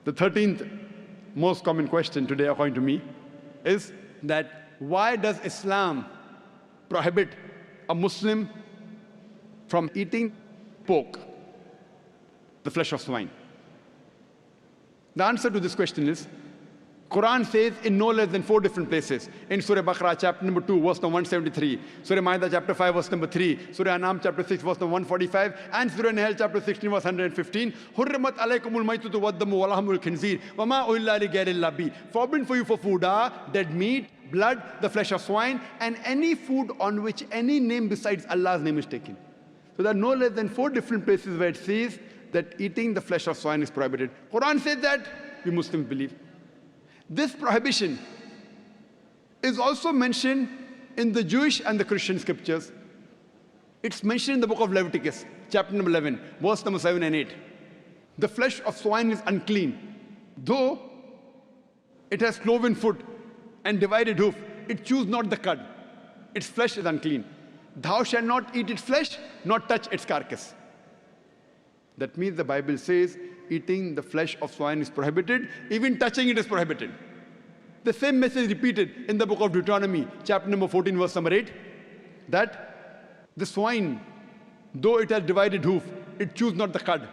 The 13th most common question today, according to me, is that why does Islam prohibit a Muslim from eating pork, the flesh of swine? The answer to this question is, Quran says in no less than 4 different places. In Surah Baqarah, chapter number 2, verse number 173. Surah Ma'idah, chapter 5, verse number 3. Surah An'am, chapter 6, verse number 145. And Surah Nahl, chapter 16, verse 115. Hurrimat alaykumul maytutu waddamu walahmul khinzir. Wama uhilla li ghayrillah bi. Forbidden for you for food are dead meat, blood, the flesh of swine, and any food on which any name besides Allah's name is taken. So there are no less than 4 different places where it says that eating the flesh of swine is prohibited. Quran says that, we Muslims believe. This prohibition is also mentioned in the Jewish and the Christian scriptures. It's mentioned in the book of Leviticus, chapter number 11, verse number 7 and 8. The flesh of swine is unclean. Though it has cloven foot and divided hoof, it chews not the cud. Its flesh is unclean. Thou shalt not eat its flesh, nor touch its carcass. That means the Bible says eating the flesh of swine is prohibited, even touching it is prohibited. The same message repeated in the book of Deuteronomy, chapter number 14, verse number 8, that the swine, though it has divided hoof, it chews not the cud.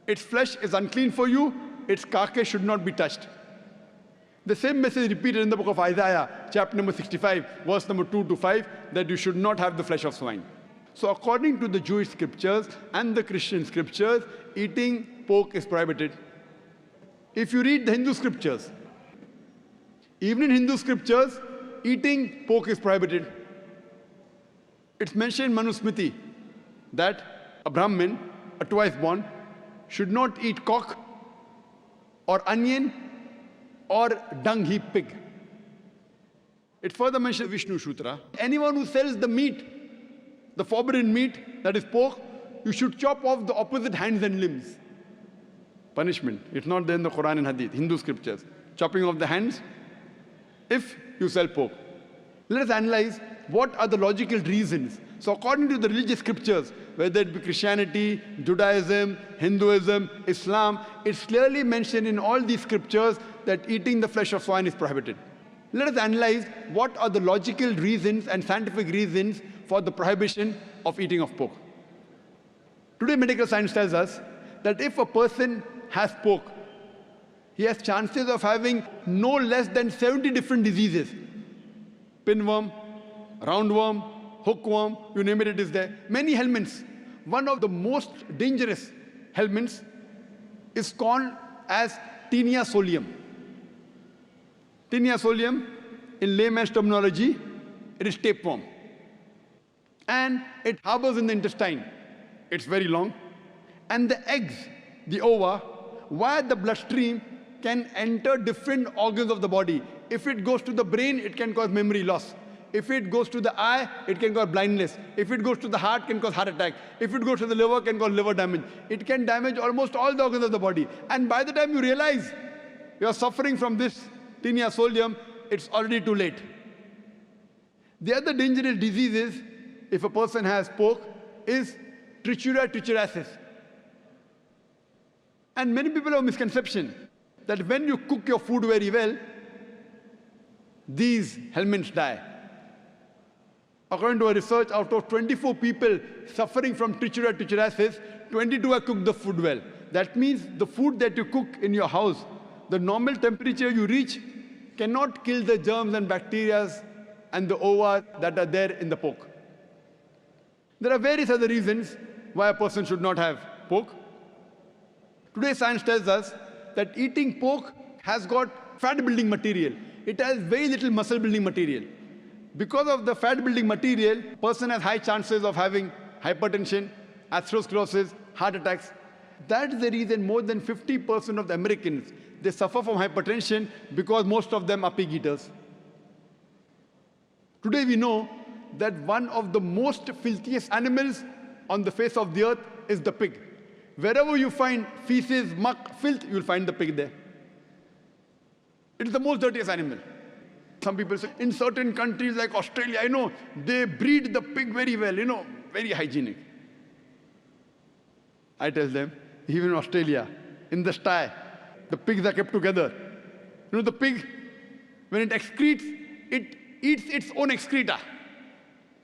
Its flesh is unclean for you, its carcass should not be touched. The same message repeated in the book of Isaiah, chapter number 65, verse number 2 to 5, that you should not have the flesh of swine. So according to the Jewish scriptures and the Christian scriptures, eating pork is prohibited. If you read the Hindu scriptures, even in Hindu scriptures, eating pork is prohibited. It's mentioned in Manusmriti that a Brahmin, a twice born, should not eat cock or onion or dung heap pig. It further mentions Vishnu Sutra. Anyone who sells the meat, the forbidden meat, that is pork, you should chop off the opposite hands and limbs. Punishment. It's not there in the Quran and Hadith, Hindu scriptures. Chopping off the hands if you sell pork. Let us analyze what are the logical reasons. So according to the religious scriptures, whether it be Christianity, Judaism, Hinduism, Islam, it's clearly mentioned in all these scriptures that eating the flesh of swine is prohibited. Let us analyze what are the logical reasons and scientific reasons for the prohibition of eating of pork. Today, medical science tells us that if a person has pork, he has chances of having no less than 70 different diseases. Pinworm, roundworm, hookworm, you name it, it is there. Many helminths. One of the most dangerous helminths is called as Taenia solium. Taenia solium, in layman's terminology, it is tapeworm. And it harbors in the intestine. It's very long. And the eggs, the ova, via the bloodstream, can enter different organs of the body. If it goes to the brain, it can cause memory loss. If it goes to the eye, it can cause blindness. If it goes to the heart, it can cause heart attack. If it goes to the liver, it can cause liver damage. It can damage almost all the organs of the body. And by the time you realize you are suffering from this Taenia solium, it's already too late. The other dangerous diseases, if a person has pork, is trichuria trichuriasis. And many people have a misconception that when you cook your food very well, these helminths die. According to a research, out of 24 people suffering from trichuria trichuriasis, 22 have cooked the food well. That means the food that you cook in your house, the normal temperature you reach cannot kill the germs and bacteria and the ova that are there in the pork. There are various other reasons why a person should not have pork. Today science tells us that eating pork has got fat-building material. It has very little muscle-building material. Because of the fat-building material, a person has high chances of having hypertension, atherosclerosis, heart attacks. That's the reason more than 50% of the Americans, they suffer from hypertension because most of them are pig eaters. Today we know that one of the most filthiest animals on the face of the earth is the pig. Wherever you find feces, muck, filth, you'll find the pig there. It is the most dirtiest animal. Some people say, in certain countries like Australia, I know, they breed the pig very well, very hygienic. I tell them, even in Australia, in the sty, The pigs are kept together. You know, the pig, when it excretes, it eats its own excreta.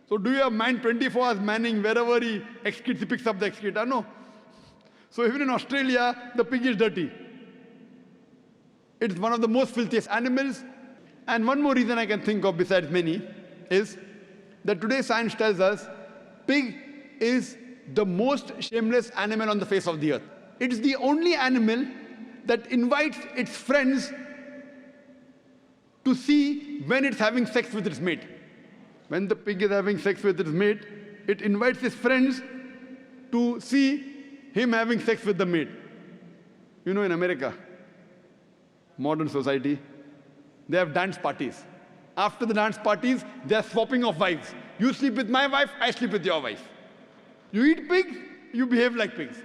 So do you have man 24 hours manning wherever he excretes, he picks up the excreta? No. So even in Australia, the pig is dirty. It's one of the most filthiest animals. And one more reason I can think of besides many is that today science tells us pig is the most shameless animal on the face of the earth. It's the only animal that invites its friends to see when it's having sex with its mate. When the pig is having sex with its mate, it invites its friends to see him having sex with the mate. You know, in America, modern society, they have dance parties. After the dance parties, they are swapping of wives. You sleep with my wife, I sleep with your wife. You eat pig, you behave like pigs.